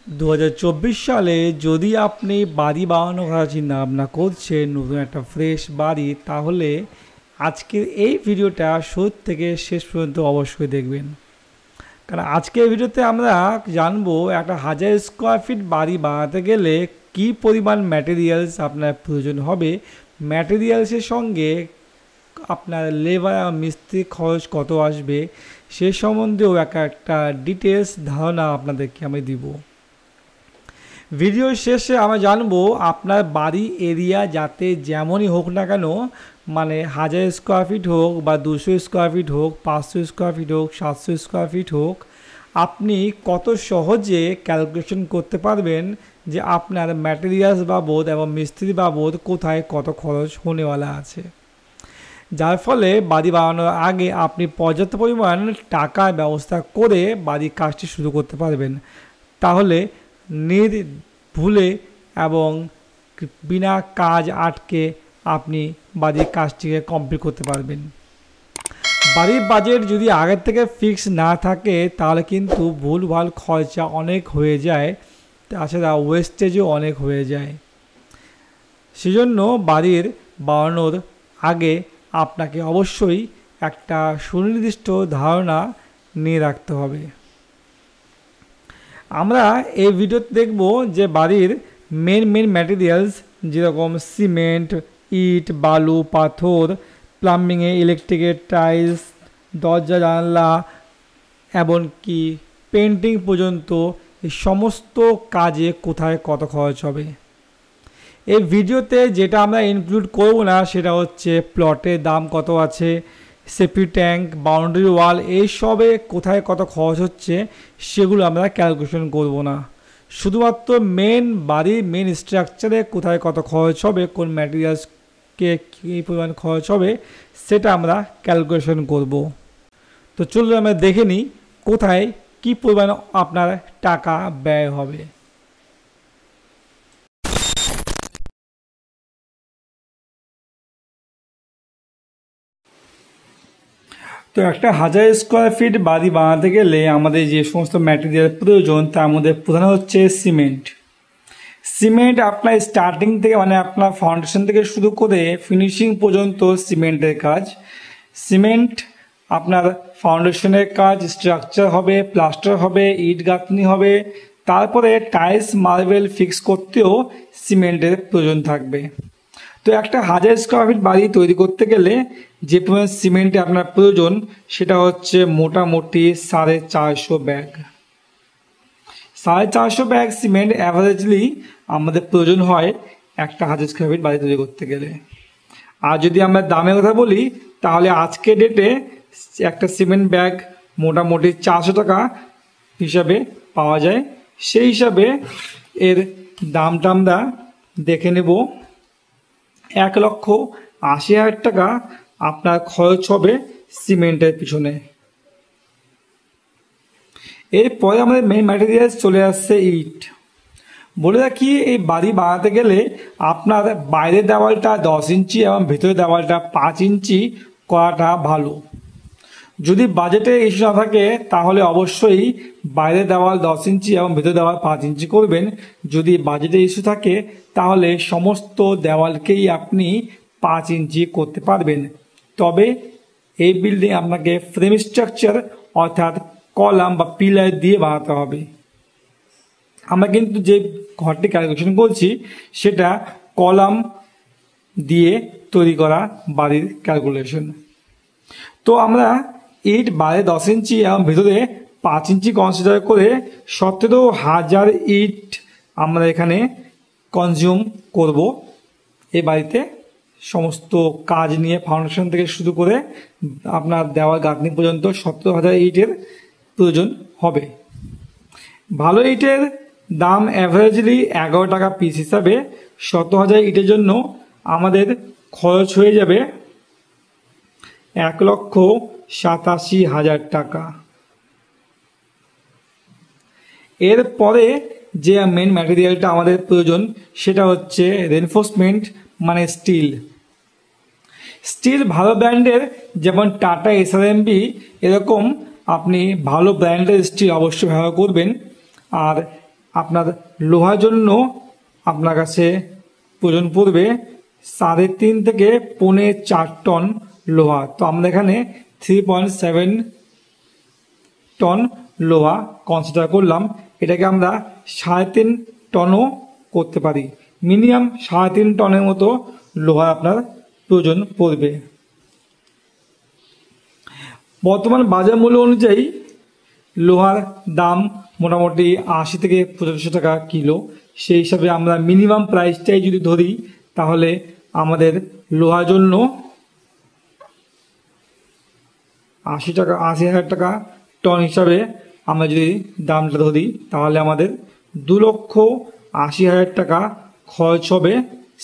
2024 সালে যদি আপনি বাড়ি বানানোর কথা চিন্তা ভাবনা করছেন, নতুন একটা ফ্রেশ বাড়ি, তাহলে আজকের এই ভিডিওটা শুরু থেকে শেষ পর্যন্ত অবশ্যই দেখবেন। কারণ আজকের ভিডিওতে আমরা জানবো একটা 1000 স্কোয়ার ফিট বাড়ি বানাতে গেলে কী পরিমাণ ম্যাটেরিয়ালস আপনার প্রয়োজন হবে, ম্যাটেরিয়ালসের সঙ্গে আপনার লেবার আর মিস্ত্রি খরচ কত আসবে সে সম্বন্ধেও একটা ডিটেলস ধারণা আপনাদেরকে আমি দিব। ভিডিও শেষে আমরা জানবো আপনার বাড়ি এরিয়া যাতে যেমনই হোক না কেন, মানে 1000 স্কোয়ার ফিট হোক বা 200 স্কোয়ার ফিট হোক, 500 স্কোয়ার ফিট হোক, 700 স্কোয়ার ফিট হোক, আপনি কত সহজে ক্যালকুলেশন করতে পারবেন যে আপনার ম্যাটেরিয়ালস বাবদ এবং মিস্ত্রি বাবদ কোথায় কত খরচ হনেওয়ালা আছে, যার ফলে বাড়ি বানানোর আগে আপনি পর্যাপ্ত পরিমাণ টাকার ব্যবস্থা করে বাড়ির কাজটি শুরু করতে পারবেন। তাহলে নির্ভুলে এবং বিনা কাজ আটকে আপনি বাড়ির কাজটিকে কমপ্লিট করতে পারবেন। বাড়ির বাজেট যদি আগের থেকে ফিক্স না থাকে তাহলে কিন্তু ভুলভাল খরচা অনেক হয়ে যায়, তাছাড়া ওয়েস্টেজও অনেক হয়ে যায়। সেজন্য বাড়ির বানানোর আগে আপনাকে অবশ্যই একটা সুনির্দিষ্ট ধারণা নিয়ে রাখতে হবে। আমরা এই ভিডিওতে দেখব যে বাড়ির মেন ম্যাটেরিয়ালস যেরকম সিমেন্ট, ইট, বালু, পাথর, প্লাম্বিংয়ে ইলেকট্রিকের টাইলস, দরজা জানলা এমনকি পেন্টিং পর্যন্ত এই সমস্ত কাজে কোথায় কত খরচ হবে। এই ভিডিওতে যেটা আমরা ইনক্লুড করব না সেটা হচ্ছে প্লটের দাম কত আছে, সেফটি ট্যাঙ্ক, বাউন্ডারি ওয়াল, এইসবে কোথায় কত খরচ হচ্ছে সেগুলো আমরা ক্যালকুলেশন করব না। শুধুমাত্র বাড়ির মেন স্ট্রাকচারে কোথায় কত খরচ হবে, কোন ম্যাটেরিয়ালসকে কী পরিমাণ খরচ হবে সেটা আমরা ক্যালকুলেশন করব। তো চলুন আমরা দেখে নিই কোথায় কী পরিমাণ আপনার টাকা ব্যয় হবে। তো একটা 1000 স্কোয়ার ফিট বাড়ি বানাতে গেলে আমাদের যে সমস্ত ম্যাটেরিয়াল প্রয়োজন তার মধ্যে প্রধান হচ্ছে সিমেন্ট আপনার স্টার্টিং থেকে মানে আপনার ফাউন্ডেশন থেকে শুরু করে ফিনিশিং পর্যন্ত সিমেন্টের কাজ। সিমেন্ট আপনার ফাউন্ডেশনের কাজ, স্ট্রাকচার হবে, প্লাস্টার হবে, ইট গাঁথনি হবে, তারপরে টাইলস মার্বেল ফিক্স করতেও সিমেন্টের প্রয়োজন থাকবে। তো একটা 1000 স্কোয়ার ফিট বাড়ি তৈরি করতে গেলে যে পরিমাণ সিমেন্টে আপনার প্রয়োজন সেটা হচ্ছে মোটামুটি 450 ব্যাগ। 450 ব্যাগ সিমেন্ট অ্যাভারেজলি আমাদের প্রয়োজন হয় একটা 1000 স্কোয়ার ফিট বাড়ি তৈরি করতে গেলে। আর যদি আমরা দামের কথা বলি তাহলে আজকে ডেটে একটা সিমেন্ট ব্যাগ মোটামুটি 400 টাকা হিসাবে পাওয়া যায়। সেই হিসাবে এর দামটা আমরা দেখে নেব। 1,80,000 টাকা আপনার খরচ হবে সিমেন্টের পিছনে। এরপরে আমাদের মেইন ম্যাটেরিয়ালস চলে আসছে ইট। বলে রাখি এই বাড়ি বানাতে গেলে আপনার বাইরের দেওয়ালটা 10 ইঞ্চি এবং ভেতরের দেওয়ালটা 5 ইঞ্চি করাটা ভালো। যদি বাজেটে ইস্যু না থাকে তাহলে অবশ্যই বাইরের দেওয়াল 10 ইঞ্চি এবং ভেতরের দেওয়াল 5 ইঞ্চি করবেন। যদি বাজেটে ইস্যু থাকে তাহলে সমস্ত দেওয়ালকেই আপনি 5 ইঞ্চি করতে পারবেন। তবে এই বিল্ডিং আপনাকে ফ্রেম স্ট্রাকচার অর্থাৎ কলাম বা পিলার দিয়ে বানাতে হবে। আমরা কিন্তু যে ঘরটি ক্যালকুলেশন করছি সেটা কলাম দিয়ে তৈরি করা বাড়ির ক্যালকুলেশন। তো আমরা ইট বাইরে 10 ইঞ্চি এবং ভেতরে 5 ইঞ্চি কনসিডার করে 17,000 ইট আমরা এখানে কনজিউম করব এই বাড়িতে। সমস্ত কাজ নিয়ে ফাউন্ডেশন থেকে শুরু করে আপনার দেওয়াল গাঁথনি পর্যন্ত 17,000 ইটের প্রয়োজন হবে। ভালো ইটের দাম অ্যাভারেজলি 11 টাকা পিস হিসাবে 17,000 ইটের জন্য আমাদের খরচ হয়ে যাবে 1,87,000 টাকা। এরপরে যে মেন ম্যাটেরিয়ালটা আমাদের প্রয়োজন সেটা হচ্ছে রেনফোর্সমেন্ট মানে স্টিল ভালো ব্র্যান্ডের যেমন টাটা, SRMB এরকম আপনি ভালো ব্র্যান্ডের স্টিল অবশ্যই ব্যবহার করবেন। আর আপনার লোহার জন্য আপনার কাছে প্রয়োজন পড়বে 3.5 থেকে 4.25 টন লোহা। তো আমরা এখানে 3.7 টন লোহা কনসিডার করলাম। এটাকে আমরা 3.5 টনও করতে পারি। মিনিমাম 3.5 টনের মতো লোহা আপনার প্রয়োজন পড়বে। বর্তমান বাজার মূল্য অনুযায়ী লোহার দাম মোটামুটি 80 থেকে 85 টাকা কিলো। সেই হিসাবে আমরা মিনিমাম প্রাইসটাই যদি ধরি তাহলে আমাদের লোহার জন্য 80,000 টাকা টন হিসাবে আমরা যদি দামটা ধরি তাহলে আমাদের 2,80,000 টাকা খরচ হবে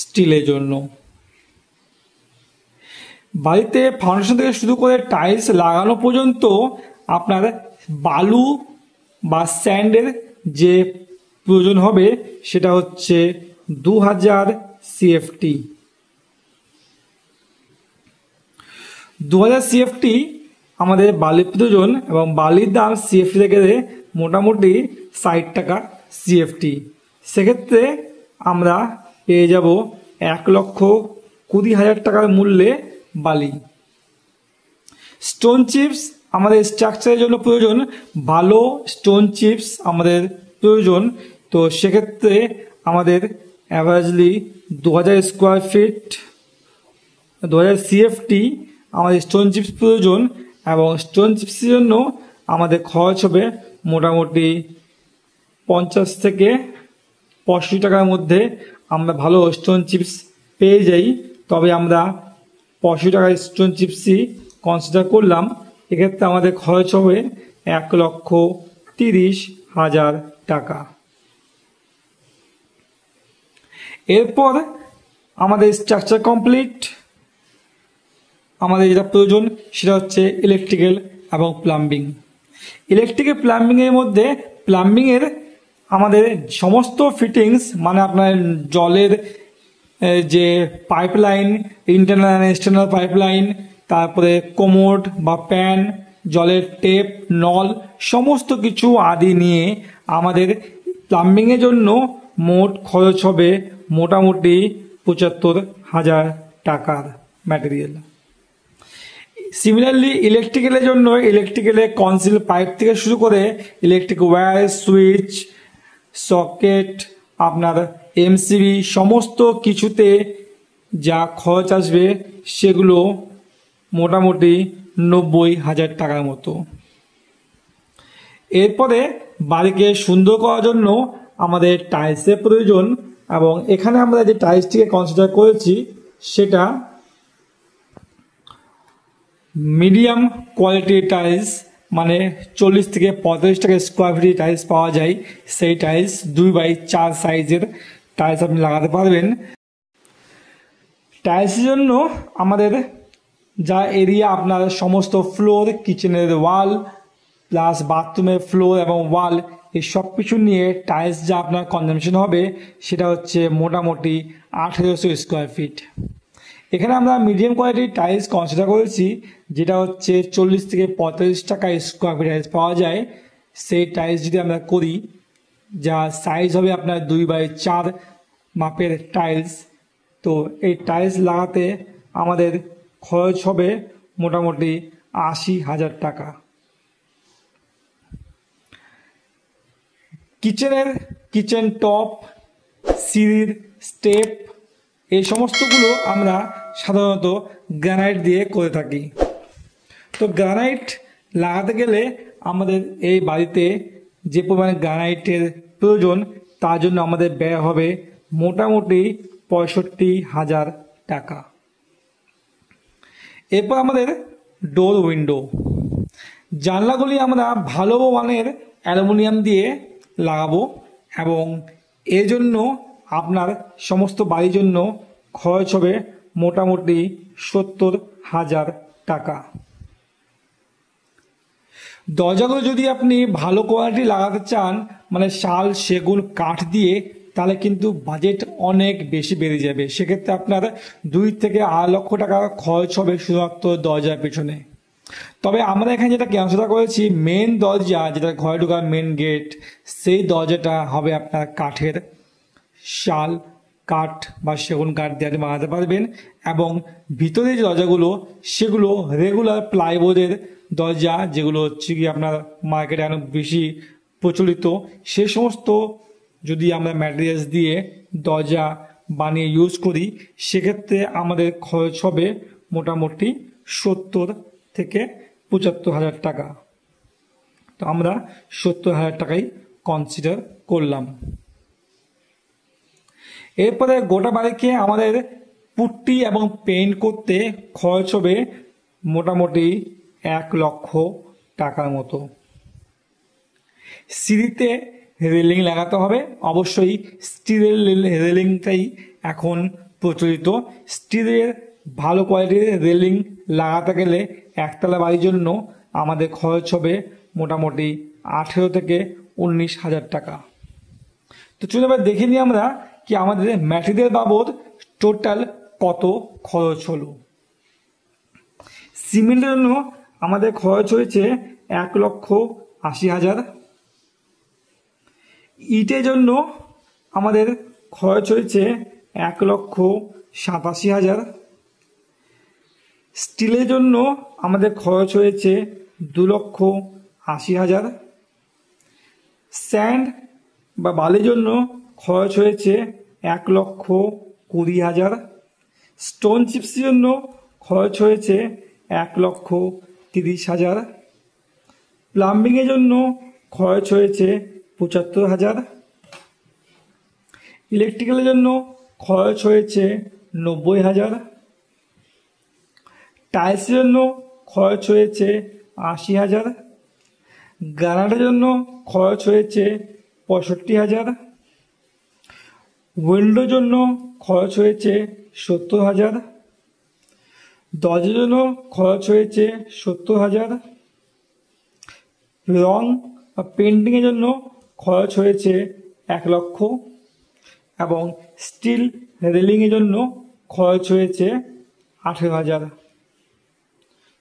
স্টিলের জন্য। বাড়িতে ফাউন্ডেশন থেকে শুরু করে টাইলস লাগানো পর্যন্ত আপনার বালু বা স্যান্ডের যে প্রয়োজন হবে সেটা হচ্ছে 2000 CFT। 2000 CFT আমাদের বালির প্রয়োজন এবং বালির দাম CFT থেকে মোটামুটি 60 টাকা CFT। সেক্ষেত্রে আমরা পেয়ে যাব 1,20,000 টাকার মূল্যে বালি। স্টোন চিপস আমাদের স্ট্রাকচারের জন্য প্রয়োজন, ভালো স্টোন চিপস আমাদের প্রয়োজন। তো সেক্ষেত্রে আমাদের অ্যাভারেজলি 2000 স্কোয়ার ফিট 2000 CFT আমাদের স্টোন চিপস প্রয়োজন এবং স্টোন চিপসের জন্য আমাদের খরচ হবে মোটামুটি 50 থেকে 65 টাকার মধ্যে আমরা ভালো স্টোন চিপস পেয়ে যাই। তবে আমরা 65 টাকার স্টোন চিপসই কনসিডার করলাম। এক্ষেত্রে আমাদের খরচ হবে 1,30,000 টাকা। এরপর আমাদের স্ট্রাকচার কমপ্লিট। আমাদের যেটা প্রয়োজন সেটা হচ্ছে ইলেকট্রিক্যাল এবং প্লাম্বিং। ইলেকট্রিক্যাল প্লাম্বিংয়ের মধ্যে প্লাম্বিংয়ের আমাদের সমস্ত ফিটিংস মানে আপনার জলের যে পাইপলাইন, ইন্টারনাল এক্সটার্নাল পাইপলাইন, তারপরে কোমোড বা প্যান, জলের টেপ, নল সমস্ত কিছু আদি নিয়ে আমাদের প্লাম্বিংয়ের জন্য মোট খরচ হবে মোটামুটি 75,000 টাকার ম্যাটেরিয়াল। সিমিলারলি ইলেকট্রিক্যালের জন্য ইলেকট্রিক্যালের কনসিল পাইপ থেকে শুরু করে ইলেকট্রিক ওয়্যার, সুইচ, সকেট, আপনার এমসিবি সমস্ত কিছুতে যা খরচ আসবে সেগুলো মোটামুটি 90,000 টাকার মতো। এরপরে বাড়িকে সুন্দর করার জন্য আমাদের টাইলসের প্রয়োজন এবং এখানে আমরা যে টাইলসটিকে কনসিডার করেছি সেটা মিডিয়াম কোয়ালিটির টাইলস, মানে 40 থেকে 45 টাকা স্কোয়ার ফিট টাইলস পাওয়া যায়। সেই টাইলস 2x4 সাইজের টাইলস আপনি লাগাতে পারবেন। টাইলসের জন্য আমাদের যা এরিয়া আপনার সমস্ত ফ্লোর, কিচেনের ওয়াল প্লাস বাথরুমের ফ্লোর এবং ওয়াল এই সব কিছু নিয়ে টাইলস যা আপনার কনজামশন হবে সেটা হচ্ছে মোটামুটি 1800 স্কোয়ার ফিট। এখানে আমরা মিডিয়াম কোয়ালিটির টাইলস কনসিডার করেছি, যেটা হচ্ছে 40 থেকে 45 টাকা স্কোয়ার ফিট টাইলস পাওয়া যায়। সেই টাইলস যদি আমরা করি, যা সাইজ হবে আপনার 2x4 মাপের টাইলস, তো এই টাইলস লাগাতে আমাদের খরচ হবে মোটামুটি 80,000 টাকা। কিচেন টপ, সিঁড়ির স্টেপ এই সমস্তগুলো আমরা সাধারণত গ্রানাইট দিয়ে করে থাকি। তো গ্রানাইট লাগাতে গেলে আমাদের এই বাড়িতে যে পরিমাণে গ্রানাইটের প্রয়োজন তার জন্য আমাদের ব্যয় হবে মোটামুটি 65,000 টাকা। এরপর আমাদের ডোর উইন্ডো, জানলাগুলি আমরা ভালো মানের অ্যালুমিনিয়াম দিয়ে লাগাবো এবং এর জন্য আপনার সমস্ত বাড়ির জন্য খরচ হবে মোটামুটি 70,000 টাকা। দরজাগুলো যদি আপনি ভালো কোয়ালিটি লাগাতে চান, মানে শাল, সেগুন, কাঠ দিয়ে, তাহলে কিন্তু বাজেট অনেক বেশি বেড়ে যাবে। সেক্ষেত্রে আপনার 2 থেকে 2.5 লক্ষ টাকা খরচ হবে শুধুমাত্র দরজার পেছনে। তবে আমরা এখানে যেটা ক্যান্সেল করেছি, মেন দরজা যেটা ঘরে ঢোকার মেন গেট, সেই দরজাটা হবে আপনার কাঠের, শাল কাঠ বা সেগুন কাঠ দিয়ে আপনি বানাতে পারবেন। এবং ভিতরে যে দরজাগুলো সেগুলো রেগুলার প্লাইবোর্ডের দরজা, যেগুলো হচ্ছে কি আপনার মার্কেটে অনেক বেশি প্রচলিত, সে সমস্ত যদি আমরা ম্যাটেরিয়ালস দিয়ে দরজা বানিয়ে ইউজ করি, সেক্ষেত্রে আমাদের খরচ হবে মোটামুটি 70 থেকে 75,000 টাকা। তো আমরা 70,000 টাকাই কনসিডার করলাম। এরপরে গোটা বাড়িকে আমাদের পুট্টি এবং পেইন্ট করতে খরচ হবে মোটামুটি 1 লক্ষ টাকার মতো। সিঁড়িতে রেলিং লাগাতে হবে, অবশ্যই স্টিলের রেলিংটাই এখন প্রচলিত। স্টিলের ভালো কোয়ালিটির রেলিং লাগাতে গেলে একতলা বাড়ির জন্য আমাদের খরচ হবে মোটামুটি 18 থেকে 19,000 টাকা। তো চলুন এবার দেখে নিই আমরা কি আমাদের ম্যাটেরিয়াল বাবদ টোটাল কত খরচ হলো। সিমেন্টের জন্য আমাদের খরচ হয়েছে 1,80,000। ইটের জন্য আমাদের খরচ হয়েছে 1,87,000। স্টিলের জন্য আমাদের খরচ হয়েছে 2,80,000। স্যান্ড বা বালির জন্য খরচ হয়েছে 1,20,000। স্টোন চিপসের জন্য খরচ হয়েছে 1,30,000। প্লাম্বিংয়ের জন্য খরচ হয়েছে 75,000। ইলেকট্রিক্যালের জন্য খরচ হয়েছে 90,000। টাইলসের জন্য খরচ হয়েছে 80,000। গ্রানাইটের জন্য খরচ হয়েছে 65,000। উইন্ডোর জন্য খরচ হয়েছে 70,000। দরজার জন্য খরচ হয়েছে 70,000। রং বা পেন্টিংয়ের জন্য খরচ হয়েছে 1 লক্ষ। এবং স্টিল রেলিংয়ের জন্য খরচ হয়েছে 18,000।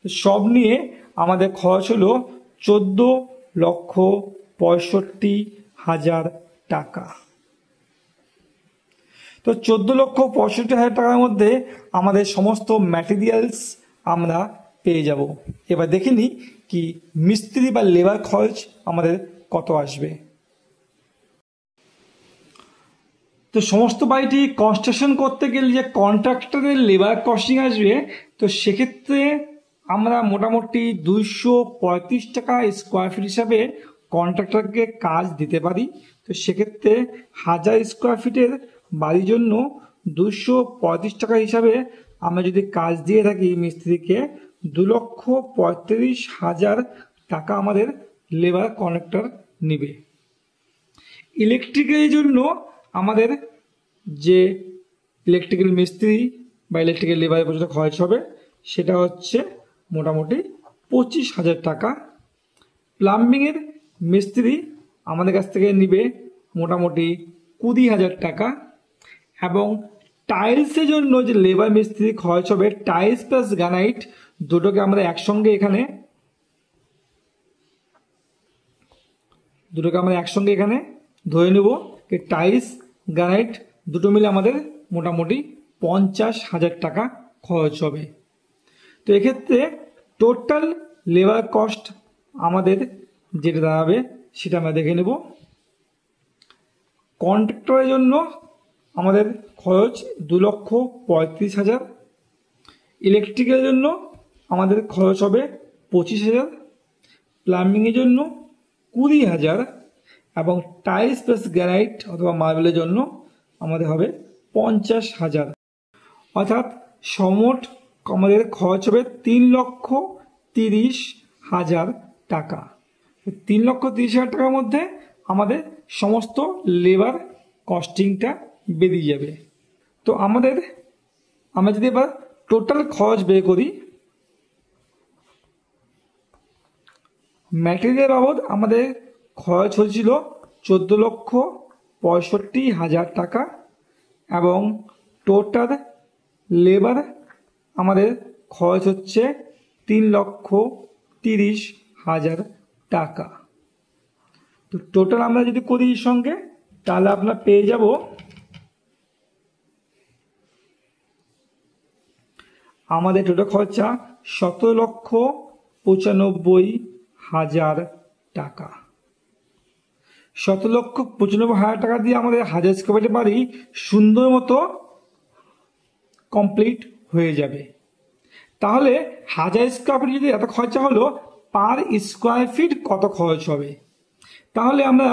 সব নিয়ে আমাদের খরচ হলো 14,65,000 টাকা। তো 14,65,000 টাকার মধ্যে আমাদের সমস্ত ম্যাটেরিয়ালস আমরা পেয়ে যাব। এবার দেখে নিই কি মিস্ত্রি বা লেবার খরচ আমাদের কত আসবে। তো সমস্ত বাড়িটি কনস্ট্রাকশন করতে গেলে যে কন্ট্রাক্টরের লেবার কস্টিং আসবে, তো সেক্ষেত্রে আমরা মোটামুটি 235 টাকা স্কোয়ার ফিট হিসাবে কন্ট্রাক্টরকে কাজ দিতে পারি। তো সেক্ষেত্রে 1000 স্কোয়ার ফিটের বাড়ির জন্য 235 টাকা হিসাবে আমরা যদি কাজ দিয়ে থাকি মিস্ত্রিকে, 2,35,000 টাকা আমাদের লেবার কন্ট্রাক্টর নেবে। ইলেকট্রিকের জন্য আমাদের যে ইলেকট্রিক্যাল মিস্ত্রি বা ইলেকট্রিক্যাল লেবারের পর্যন্ত খরচ হবে সেটা হচ্ছে মোটামুটি 25,000 টাকা। প্লাম্বিংয়ের মিস্ত্রি আমাদের কাছ থেকে নেবে মোটামুটি 20,000 টাকা। এবং টাইলসের জন্য যে লেবার মিস্ত্রি খরচ হবে, টাইলস প্লাস গ্রানাইট দুটোকে আমরা একসঙ্গে এখানে ধরে নেব। টাইলস গ্রানাইট দুটো মিলে আমাদের মোটামুটি 50,000 টাকা খরচ হবে। তো এক্ষেত্রে টোটাল লেবার কস্ট আমাদের যেটা দাঁড়াবে সেটা আমরা দেখে নেব। কন্ট্রাক্টরের জন্য আমাদের খরচ 2,35,000। ইলেকট্রিকের জন্য আমাদের খরচ হবে 25,000। প্লাম্বিংয়ের জন্য 20,000। এবং টাইলস প্লাস গ্রানাইট অথবা মার্বেলের জন্য আমাদের হবে 50,000। অর্থাৎ সমোট আমাদের খরচ হবে 3,30,000 টাকা। 3,30,000 টাকার মধ্যে আমাদের সমস্ত লেবার কস্টিংটা বেরিয়ে যাবে। তো আমরা যদি এবার টোটাল খরচ বের করি, ম্যাটেরিয়াল বাবদ আমাদের খরচ হয়েছিল 14,65,000 টাকা। এবং টোটাল লেবার আমাদের খরচ হচ্ছে 3,30,000 টাকা। তো টোটাল আমরা যদি করি এর সঙ্গে, তাহলে আপনার পেয়ে যাব আমাদের টোটাল খরচা 17,95,000 টাকা। 17,95,000 টাকা দিয়ে আমাদের 1000 স্কোয়ার ফিটের বাড়ি সুন্দর মতো কমপ্লিট হয়ে যাবে। তাহলে 1000 স্কোয়ার ফিট যদি এত খরচা হলো, পার স্কোয়ার ফিট কত খরচ হবে? তাহলে আমরা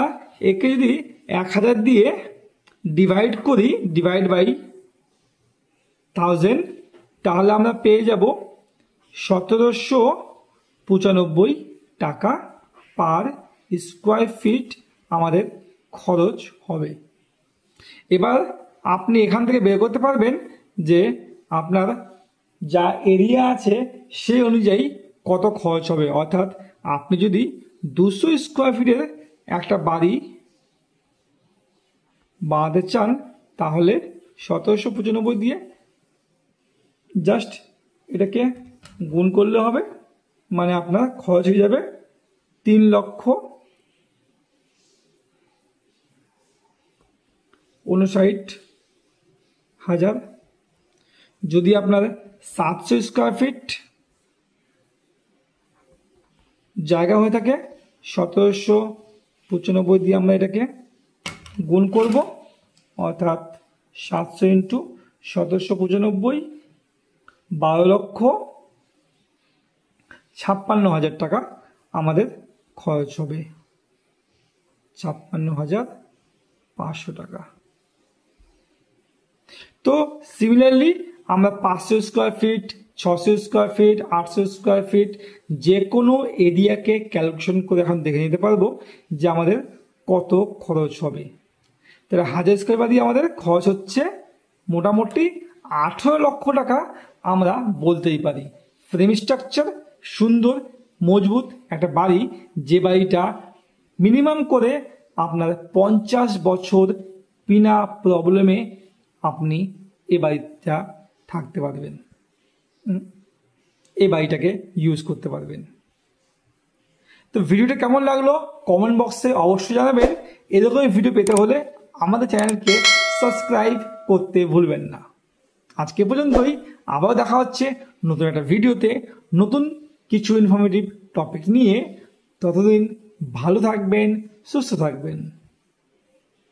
একে যদি 1000 দিয়ে ডিভাইড করি, ডিভাইড বাই 1000, তাহলে আমরা পেয়ে যাব 1795 টাকা পার স্কোয়ার ফিট আমাদের খরচ হবে। এবার আপনি এখান থেকে বের করতে পারবেন যে আপনার যা এরিয়া আছে সেই অনুযায়ী কত খরচ হবে। অর্থাৎ আপনি যদি 200 স্কোয়ার ফিটের একটা বাড়ি বানাতে চান, তাহলে 1795 দিয়ে জাস্ট এটাকে গুণ করলে হবে, মানে আপনার খরচ হয়ে যাবে 3,59,000। যদি আপনার 700 স্কোয়ার ফিট জায়গা হয়ে থাকে, 1795 দিয়ে আমরা এটাকে গুণ করব, অর্থাৎ 700 ইন্টু 1795, 12,56,000 টাকা আমাদের খরচ হবে। 56,500 টাকা। তো সিমিলারলি আমরা 500 square feet, 600 square feet, 800 square feet যে কোনো এরিয়াকে ক্যালকুলেশন করে এখন দেখে নিতে পারবো যে আমাদের কত খরচ হবে। তাহলে 1000 স্কোয়ার বাড়ি আমাদের খরচ হচ্ছে মোটামুটি 18 লক্ষ টাকা আমরা বলতেই পারি। ফ্রেম স্ট্রাকচার সুন্দর মজবুত একটা বাড়ি, যে বাড়িটা মিনিমাম করে আপনার 50 বছর বিনা প্রবলেমে আপনি এ বাড়িটা থাকতে পারবেন, এই বাড়িটাকে ইউজ করতে পারবেন। তো ভিডিওটা কেমন লাগলো কমেন্ট বক্সে অবশ্যই জানাবেন। এরকমই ভিডিও পেতে হলে আমাদের চ্যানেলকে সাবস্ক্রাইব করতে ভুলবেন না। আজকে পর্যন্তই, আবার দেখা হচ্ছে নতুন একটা ভিডিওতে নতুন কিছু ইনফরমেটিভ টপিক নিয়ে। ততদিন ভালো থাকবেন, সুস্থ থাকবেন।